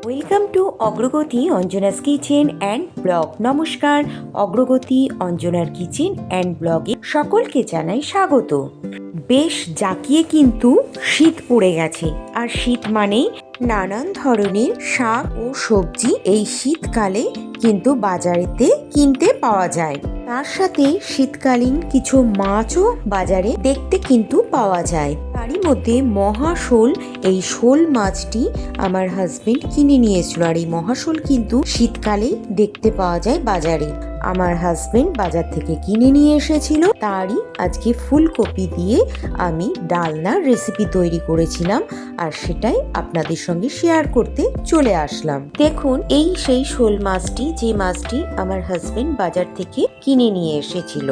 Welcome to অগ্রগতি Anjana's kitchen and blog. নমস্কার, অগ্রগতি অঞ্জনার কিচেন অ্যান্ড ব্লগে সকলকে জানাই স্বাগত। বেশ জাঁকিয়ে কিন্তু শীত পড়ে গেছে, আর শীত মানেই নানান ধরনের শাক ও সবজি এই শীতকালে কিন্তু বাজারেতে কিনতে পাওয়া যায়। তার সাথে শীতকালীন কিছু মাছও বাজারে দেখতে কিন্তু পাওয়া যায়। তারই মধ্যে মহাশোল, এই শোল মাছটি আমার হাজবেন্ড কিনে নিয়েছিল। আর এই মহাশোল কিন্তু শীতকালেই দেখতে পাওয়া যায় বাজারে। আমার হাজবেন্ড বাজার থেকে কিনে নিয়ে এসেছিল। তারই আজকে ফুলকপি দিয়ে আমি ডালনার রেসিপি তৈরি করেছিলাম, আর সেটাই আপনাদের সঙ্গে শেয়ার করতে চলে আসলাম। দেখুন, এই সেই শোল মাছটি, যে মাছটি আমার হাজবেন্ড বাজার থেকে কিনে নিয়ে এসেছিল।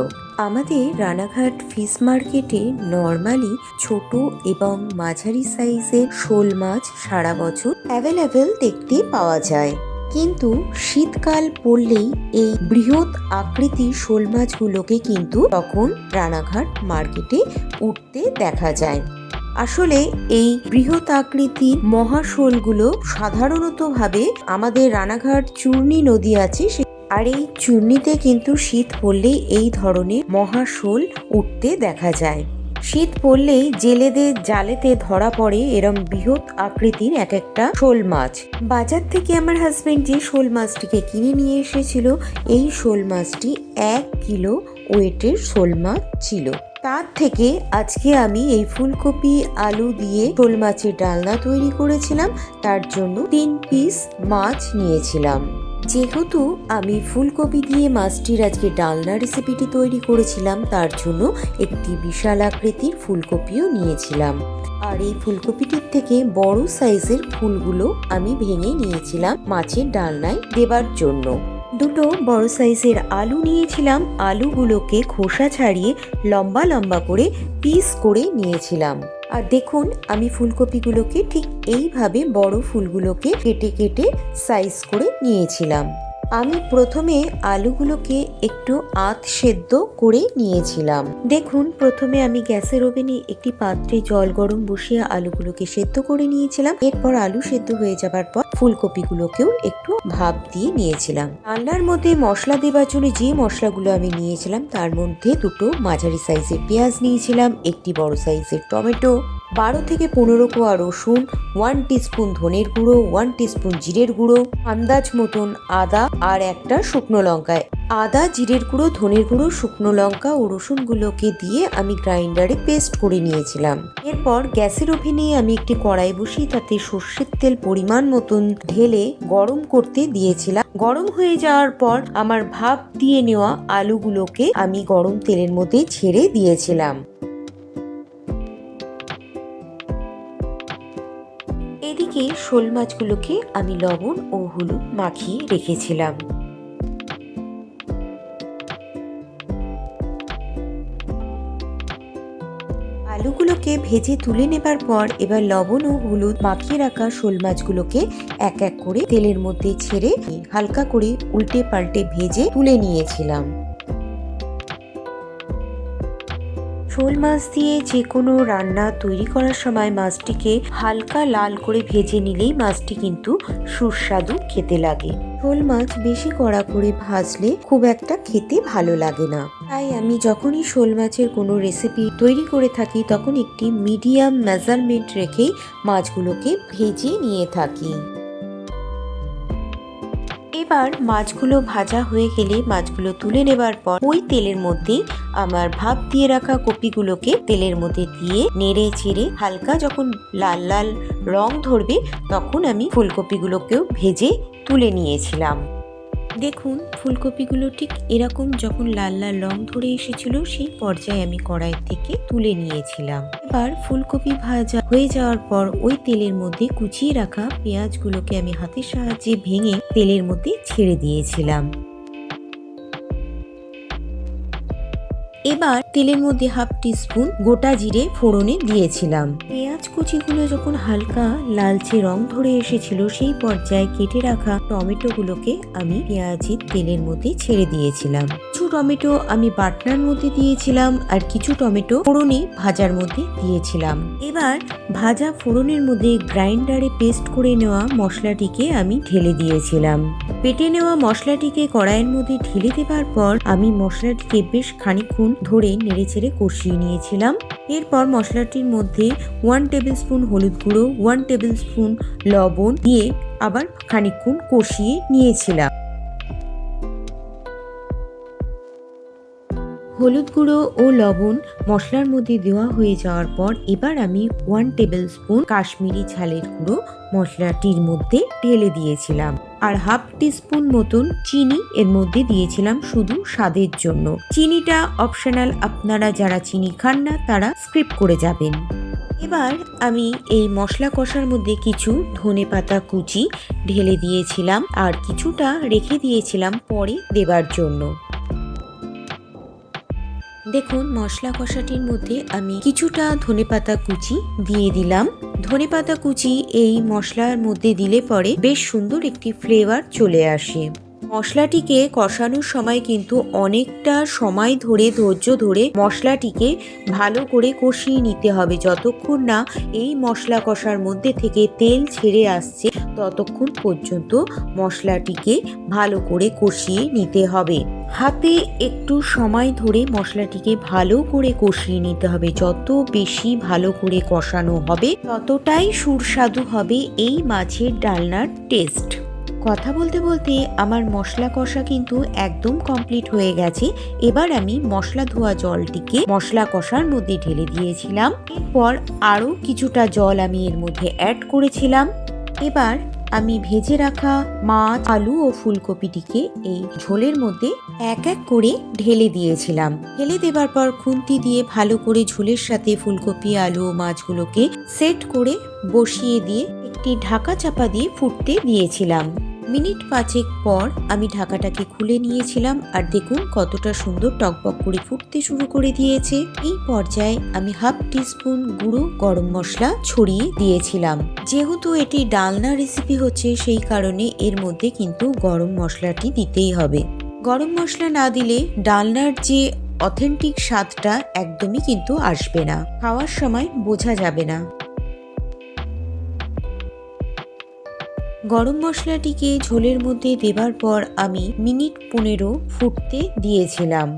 আমাদের রানাঘাট ফিশ মার্কেটে নর্মালি ছোট এবং মাঝারি সাইজের শোল মাছ সারা বছর অ্যাভেলেবেল দেখতে পাওয়া যায়, কিন্তু শীতকাল পড়লেই এই বৃহৎ আকৃতির শোল মাছগুলোকে কিন্তু তখন রানাঘাট মার্কেটে উঠতে দেখা যায়। আসলে এই বৃহৎ আকৃতির মহাশোলগুলো সাধারণত ভাবে আমাদের রানাঘাট চূর্ণী নদী আছে, আর এই চূর্ণিতে কিন্তু শীত পড়লেই এই ধরনের মহাশোল উঠতে দেখা যায়। শীত পড়লেই জেলেদের জালেতে ধরা পড়ে এরম বৃহৎ আকৃতির এক একটা শোল মাছ। বাজার থেকে আমার হাজবেন্ড যে শোল মাছটিকে কিনে নিয়ে এসেছিল, এই শোল মাছটি 1 কিলো ওয়েটের শোল মাছ ছিল। তার থেকে আজকে আমি এই ফুলকপি আলু দিয়ে শোল মাছের ডালনা তৈরি করেছিলাম। তার জন্য 3 পিস মাছ নিয়েছিলাম। যেহেতু আমি ফুলকপি দিয়ে মাছটির আজকে ডালনা রেসিপিটি তৈরি করেছিলাম, তার জন্য একটি বিশাল আকৃতির ফুলকপিও নিয়েছিলাম। আর এই ফুলকপিটির থেকে বড় সাইজের ফুলগুলো আমি ভেঙে নিয়েছিলাম মাছের ডালনায় দেবার জন্য। দুটো বড় সাইজের আলু নিয়েছিলাম। আলুগুলোকে খোসা ছাড়িয়ে লম্বা লম্বা করে পিস করে নিয়েছিলাম। আর দেখুন, আমি ফুলকপিগুলোকে ঠিক এইভাবে বড় ফুলগুলোকে কেটে কেটে সাইজ করে নিয়েছিলাম। আমি প্রথমে আলুগুলোকে একটু আধ সেদ্ধ করে নিয়েছিলাম। দেখুন, প্রথমে আমি গ্যাসের ওভেনে একটি পাত্রে জল গরম বসিয়ে আলুগুলোকে সেদ্ধ করে নিয়েছিলাম। এরপর আলু সেদ্ধ হয়ে যাবার পর ফুলকপিগুলোকেও একটু ভাপ দিয়ে নিয়েছিলাম। রান্নার মধ্যে মশলা দেবার জন্য যে মশলাগুলো আমি নিয়েছিলাম, তার মধ্যে দুটো মাঝারি সাইজের পেঁয়াজ নিয়েছিলাম, একটি বড় সাইজের টমেটো, 12 থেকে 15 কোয়া রসুন, 1 টিস্পুন ধনের গুঁড়ো, 1 টিস্পুন জিরের গুঁড়ো, আন্দাজ মতন আদা, আর একটা শুকনো লঙ্কা। আদা, জিরের গুঁড়ো, ধনের গুঁড়ো, শুকনো লঙ্কা ও রসুনগুলোকে দিয়ে আমি গ্রাইন্ডারে পেস্ট করে নিয়েছিলাম। এরপর গ্যাসের ওভেনে আমি একটি কড়াই বসিয়ে তাতে সর্ষের তেল পরিমাণ মতন ঢেলে গরম করতে দিয়েছিলাম। গরম হয়ে যাওয়ার পর আমার ভাপ দিয়ে নেওয়া আলুগুলোকে আমি গরম তেলের মধ্যে ছেড়ে দিয়েছিলাম। এদিকে শোল মাছগুলোকে আমি লবণ ও হলুদ মাখিয়ে রেখেছিলাম। আলুগুলোকে ভেজে তুলে নেবার পর এবার লবণ ও হলুদ মাখিয়ে রাখা শোল মাছগুলোকে এক এক করে তেলের মধ্যে ছেড়ে হালকা করে উল্টে পাল্টে ভেজে তুলে নিয়েছিলাম। শোল মাছ দিয়ে যে কোনো রান্না তৈরি করার সময় মাছটিকে হালকা লাল করে ভেজে নিলেই মাছটি কিন্তু সুস্বাদু খেতে লাগে। শোল মাছ বেশি কড়া করে ভাজলে খুব একটা খেতে ভালো লাগে না। তাই আমি যখনই শোল মাছের কোনো রেসিপি তৈরি করে থাকি, তখন একটি মিডিয়াম মেজারমেন্ট রেখেই মাছগুলোকে ভেজে নিয়ে থাকি। এবার মাছগুলো ভাজা হয়ে গেলে মাছগুলো তুলে নেবার পর ওই তেলের মধ্যে আমার ভাপ দিয়ে রাখা কপিগুলোকে তেলের মধ্যে দিয়ে নেড়ে চেড়ে হালকা যখন লাল লাল রং ধরবে, তখন আমি ফুলকপিগুলোকেও ভেজে তুলে নিয়েছিলাম। দেখুন, ফুলকপিগুলো ঠিক এরকম যখন লাল লাল রং ধরে এসেছিল, সেই পর্যায়ে আমি কড়াই থেকে তুলে নিয়েছিলাম। এবার ফুলকপি ভাজা হয়ে যাওয়ার পর ওই তেলের মধ্যে কুচিয়ে রাখা পেঁয়াজগুলোকে আমি হাতের সাহায্যে ভেঙে তেলের মধ্যে ছেড়ে দিয়েছিলাম। এবার তেলের মধ্যে হাফ টিস্পুন গোটা জিরে ফোড়নে দিয়েছিলাম। পেঁয়াজ কুচিগুলো যখন হালকা লালচে রং ধরে এসেছিল সেই পর্যায়ে কেটে রাখা টমেটোগুলোকে আমি পেঁয়াজের তেলের মধ্যে ছেড়ে দিয়েছিলাম। কিছু টমেটো আমি বাটনার মধ্যে দিয়েছিলাম আর কিছু টমেটো ফোড়নে ভাজার মধ্যে দিয়েছিলাম। এবার ভাজা ফোড়নের মধ্যে গ্রাইন্ডারে পেস্ট করে নেওয়া মশলাটিকে আমি ঢেলে দিয়েছিলাম। বেটে নেওয়া মশলাটিকে কড়াইয়ের মধ্যে ঢেলে দেওয়ার পর আমি মশলাটিকে বেশ খানিকক্ষণ ধরে নেড়েচেড়ে কষিয়ে নিয়েছিলাম। এরপর মশলাটির মধ্যে 1 টেবিল স্পুন হলুদ গুঁড়ো, 1 টেবিল স্পুন লবণ দিয়ে আবার খানিকক্ষণ কষিয়ে নিয়েছিলাম। হলুদ গুঁড়ো ও লবণ মশলার মধ্যে দেওয়া হয়ে যাওয়ার পর এবার আমি 1 টেবিল স্পুন কাশ্মীরি ঝালের গুঁড়ো মশলাটির মধ্যে ঢেলে দিয়েছিলাম আর হাফ টিস্পুন মতন চিনি এর মধ্যে দিয়েছিলাম শুধু স্বাদের জন্য। চিনিটা অপশনাল, আপনারা যারা চিনি খান না তারা স্কিপ করে যাবেন। এবার আমি এই মশলা কষার মধ্যে কিছু ধনেপাতা কুচি ঢেলে দিয়েছিলাম আর কিছুটা রেখে দিয়েছিলাম পরে দেবার জন্য। দেখুন মশলা কষাটির মধ্যে আমি কিছুটা ধনেপাতা কুচি দিয়ে দিলাম। ধনেপাতা কুচি এই মশলার মধ্যে দিলে পরে বেশ সুন্দর একটি ফ্লেভার চলে আসে। মশলাটিকে কষানোর সময় কিন্তু অনেকটা সময় ধরে ধৈর্য ধরে মশলাটিকে ভালো করে কষিয়ে নিতে হবে। যতক্ষণ না এই মশলা কষার মধ্যে থেকে তেল ছেড়ে আসছে ততক্ষণ পর্যন্ত মশলাটিকে ভালো করে কষিয়ে নিতে হবে। হাতে একটু সময় ধরে মশলাটিকে ভালো করে কষিয়ে নিতে হবে। যত বেশি ভালো করে কষানো হবে ততটাই সুস্বাদু হবে এই মাছের ডালনার টেস্ট। কথা বলতে বলতে আমার মশলা কষা কিন্তু একদম কমপ্লিট হয়ে গেছে। এবার আমি মশলা ধোয়া জলটিকে মশলা কষার মধ্যে ঢেলে দিয়েছিলাম। এরপর আরও কিছুটা জল আমি এর মধ্যে অ্যাড করেছিলাম। এবার আমি ভেজে রাখা মাছ, আলু ও ফুলকপিটিকে এই ঝোলের মধ্যে এক এক করে ঢেলে দিয়েছিলাম। ঢেলে দেবার পর খুন্তি দিয়ে ভালো করে ঝোলের সাথে ফুলকপি, আলু ও মাছগুলোকে সেট করে বসিয়ে দিয়ে একটি ঢাকা চাপা দিয়ে ফুটতে দিয়েছিলাম। মিনিট 5 পর আমি ঢাকাটাকে খুলে নিয়েছিলাম আর দেখুন কতটা সুন্দর টকবক করে ফুটতে শুরু করে দিয়েছে। এই পর্যায়ে আমি হাফ টিস্পুন গুঁড়ো গরম মশলা ছড়িয়ে দিয়েছিলাম। যেহেতু এটি ডালনা রেসিপি হচ্ছে সেই কারণে এর মধ্যে কিন্তু গরম মশলাটি দিতেই হবে। গরম মশলা না দিলে ডালনার যে অথেন্টিক স্বাদটা একদমই কিন্তু আসবে না, খাওয়ার সময় বোঝা যাবে না। গরম মশলাটিকে ঝোলের মধ্যে দেবার পর আমি মিনিট 15 ফুটতে দিয়েছিলাম।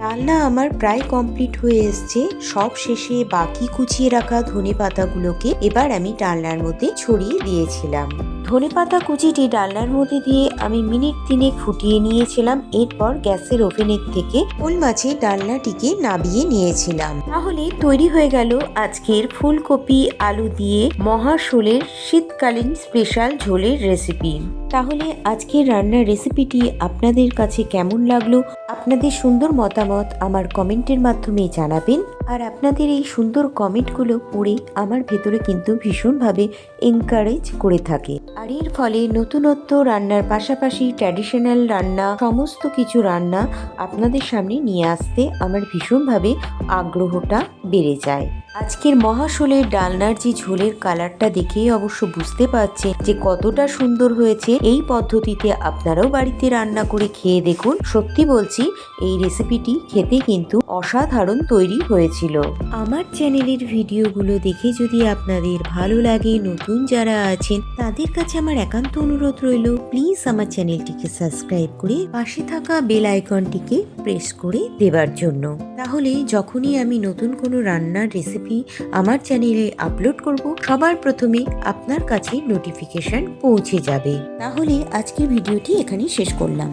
রান্না আমার প্রায় কমপ্লিট হয়ে এসছে। সব শেষে বাকি কুচিয়ে রাখা ধনেপাতাগুলোকে এবার আমি ডালনার মধ্যে ছড়িয়ে দিয়েছিলাম। ধনেপাতা কুচিটি ডালনার মধ্যে দিয়ে আমি মিনিট 3 ফুটিয়ে নিয়েছিলাম। এরপর গ্যাসের ওভেনের থেকে ফুল মাছের ডালনাটিকে নামিয়ে নিয়েছিলাম। তাহলে তৈরি হয়ে গেল আজকের ফুলকপি আলু দিয়ে মহাশোলের শীতকালীন স্পেশাল ঝোলের রেসিপি। তাহলে আজকের রান্নার রেসিপিটি আপনাদের কাছে কেমন লাগলো আপনাদের সুন্দর মতামত আমার কমেন্টের মাধ্যমে জানাবেন। আর আপনাদের এই সুন্দর কমেন্টগুলো পড়ে আমার ভেতরে কিন্তু ভীষণভাবে এনকারেজ করে থাকে। আর এর ফলে নতুনত্ব রান্নার পাশাপাশি ট্র্যাডিশনাল রান্না সমস্ত কিছু রান্না আপনাদের সামনে নিয়ে আসতে আমার ভীষণভাবে আগ্রহটা বেড়ে যায়। আজকের মহাশোলের ডালনার যে ঝোলের কালারটা দেখেই অবশ্য বুঝতে পারছেন যে কতটা সুন্দর হয়েছে। এই পদ্ধতিতে আপনারাও বাড়িতে রান্না করে খেয়ে দেখুন। সত্যি বলছি এই রেসিপিটি খেতে কিন্তু অসাধারণ তৈরি হয়েছিল। আমার চ্যানেলের ভিডিওগুলো দেখে যদি আপনাদের ভালো লাগে, নতুন যারা আছেন তাদের কাছে আমার একান্ত অনুরোধ রইল প্লিজ আমার চ্যানেলটিকে সাবস্ক্রাইব করে পাশে থাকা বেল আইকনটিকে প্রেস করে দেবার জন্য। তাহলে যখনই আমি নতুন কোনো রান্নার রেসিপি আমার চ্যানেলে আপলোড করব সবার প্রথমে আপনার কাছে নোটিফিকেশন পৌঁছে যাবে। তাহলে আজকের ভিডিওটি এখানেই শেষ করলাম।